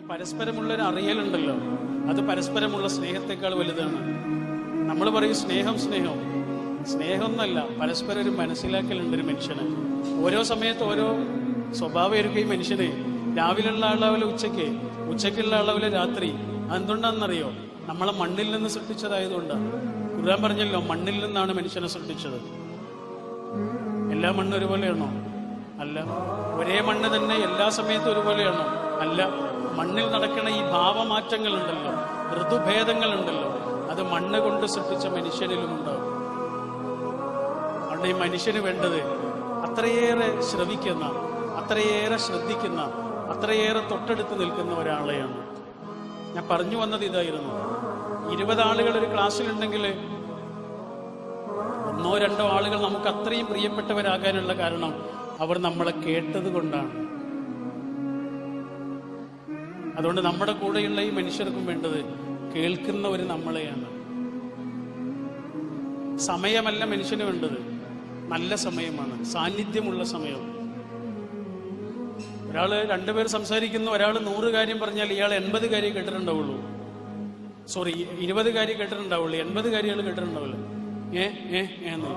പരസ്പരമുള്ളൊരു അറിയലുണ്ടല്ലോ, അത് പരസ്പരമുള്ള സ്നേഹത്തെക്കാൾ വലുതാണ്. നമ്മൾ പറയും സ്നേഹം സ്നേഹം സ്നേഹം എന്നല്ല, പരസ്പരം ഒരു മനസ്സിലാക്കലുണ്ട് ഒരു മനുഷ്യന്. ഓരോ സമയത്ത് ഓരോ സ്വഭാവം ആയിരിക്കും ഈ മനുഷ്യന്. രാവിലെയുള്ള അളവില് ഉച്ചയ്ക്ക്, ഉച്ചയ്ക്കുള്ള അളവില് രാത്രി. അതെന്തുകൊണ്ടാണെന്നറിയോ? നമ്മളെ മണ്ണിൽ നിന്ന് സൃഷ്ടിച്ചതായതുകൊണ്ടാണ്. ഖുർആൻ പറഞ്ഞല്ലോ, മണ്ണിൽ നിന്നാണ് മനുഷ്യനെ സൃഷ്ടിച്ചത്. എല്ലാ മണ്ണും ഒരുപോലെയാണോ? അല്ല. ഒരേ മണ്ണ് തന്നെ എല്ലാ സമയത്തും ഒരുപോലെയാണോ? അല്ല. മണ്ണിൽ നടക്കുന്ന ഈ ഭാവമാറ്റങ്ങളുണ്ടല്ലോ, ഋതുഭേദങ്ങളുണ്ടല്ലോ, അത് മണ്ണ് കൊണ്ട് സൃഷ്ടിച്ച മനുഷ്യനിലും ഉണ്ടാവും. അതുകൊണ്ട് ഈ മനുഷ്യന് വേണ്ടത് അത്രയേറെ ശ്രവിക്കുന്ന, അത്രയേറെ ശ്രദ്ധിക്കുന്ന, അത്രയേറെ തൊട്ടടുത്ത് നിൽക്കുന്ന ഒരാളെയാണ്. ഞാൻ പറഞ്ഞു വന്നത് ഇതായിരുന്നു. 20 ആളുകൾ ഒരു ക്ലാസ്സിലുണ്ടെങ്കിൽ 1 or 2 ആളുകൾ നമുക്ക് അത്രയും പ്രിയപ്പെട്ടവരാകാനുള്ള കാരണം അവർ നമ്മളെ കേട്ടത് കൊണ്ടാണ്. അതുകൊണ്ട് നമ്മുടെ കൂടെയുള്ള ഈ മനുഷ്യർക്കും വേണ്ടത് കേൾക്കുന്ന ഒരു നമ്മളെയാണ്. സമയമല്ല മനുഷ്യന് വേണ്ടത്, നല്ല സമയമാണ്, സാന്നിധ്യമുള്ള സമയം. ഒരാള് 2 പേർ സംസാരിക്കുന്നു, ഒരാൾ 100 കാര്യം പറഞ്ഞാൽ ഇയാൾ 80 കാര്യം കേട്ടിട്ടുണ്ടാവുള്ളൂ. 20 കാര്യം കേട്ടിട്ടുണ്ടാവുള്ളൂ, 80 കാര്യങ്ങൾ കേട്ടിട്ടുണ്ടാവില്ല. എന്ന്.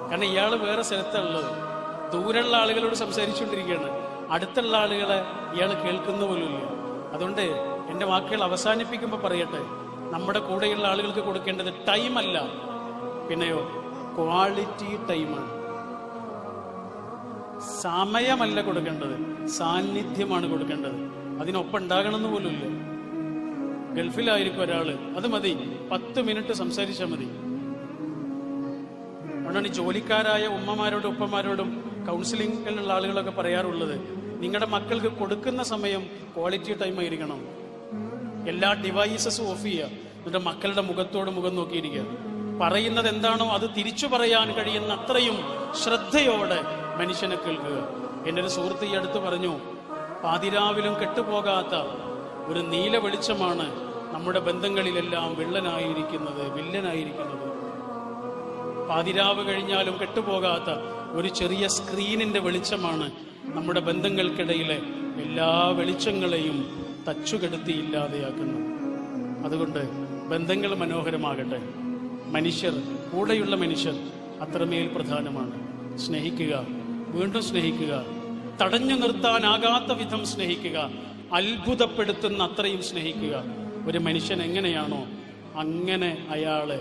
കാരണം ഇയാൾ വേറെ സ്ഥലത്തുള്ളത്, ദൂരെയുള്ള ആളുകളോട് സംസാരിച്ചുകൊണ്ടിരിക്കുകയാണ്, അടുത്തുള്ള ആളുകളെ ഇയാൾ കേൾക്കുന്ന പോലുമില്ല. അതുകൊണ്ട് എൻ്റെ വാക്കുകൾ അവസാനിപ്പിക്കുമ്പോൾ പറയട്ടെ, നമ്മുടെ കൂടെയുള്ള ആളുകൾക്ക് കൊടുക്കേണ്ടത് ടൈമല്ല, പിന്നെയോ ക്വാളിറ്റി ടൈമാണ്. സമയമല്ല കൊടുക്കേണ്ടത്, സാന്നിധ്യമാണ് കൊടുക്കേണ്ടത്. അതിനൊപ്പം ഉണ്ടാകണമെന്ന് പോലുമില്ല. ഗൾഫിലായിരിക്കും ഒരാള്, അത് മതി, 10 മിനിറ്റ് സംസാരിച്ചാൽ മതി. അതുകൊണ്ടാണ് ഈ ജോലിക്കാരായ ഉമ്മമാരോടും ഉപ്പമാരോടും കൗൺസിലിംഗിലുള്ള ആളുകളൊക്കെ പറയാറുള്ളത്, നിങ്ങളുടെ മക്കൾക്ക് കൊടുക്കുന്ന സമയം ക്വാളിറ്റി ടൈം ആയിരിക്കണം. എല്ലാ ഡിവൈസസും ഓഫ് ചെയ്യുക, എന്നിട്ട് മക്കളുടെ മുഖത്തോട് മുഖം നോക്കിയിരിക്കുക. പറയുന്നത് എന്താണോ അത് തിരിച്ചു പറയാൻ കഴിയുന്ന അത്രയും ശ്രദ്ധയോടെ മനുഷ്യനെ കേൾക്കുക. എൻ്റെ ഒരു സുഹൃത്ത് ഈ അടുത്ത് പറഞ്ഞു, പാതിരാവിലും കെട്ടുപോകാത്ത ഒരു നീല വെളിച്ചമാണ് നമ്മുടെ ബന്ധങ്ങളിലെല്ലാം വില്ലനായിരിക്കുന്നത്. പാതിരാവ് കഴിഞ്ഞാലും കെട്ടുപോകാത്ത ഒരു ചെറിയ സ്ക്രീനിന്റെ വെളിച്ചമാണ് നമ്മുടെ ബന്ധങ്ങൾക്കിടയിലെ എല്ലാ വെളിച്ചങ്ങളെയും തച്ചുകെടുത്തി ഇല്ലാതെയാക്കുന്നത്. അതുകൊണ്ട് ബന്ധങ്ങൾ മനോഹരമാകട്ടെ. മനുഷ്യർ, കൂടെയുള്ള മനുഷ്യർ അത്രമേൽ പ്രധാനമാണ്. സ്നേഹിക്കുക, വീണ്ടും സ്നേഹിക്കുക, തടഞ്ഞു നിർത്താനാകാത്ത വിധം സ്നേഹിക്കുക, അത്ഭുതപ്പെടുത്തുന്ന അത്രയും സ്നേഹിക്കുക. ഒരു മനുഷ്യൻ എങ്ങനെയാണോ അങ്ങനെ അയാളെ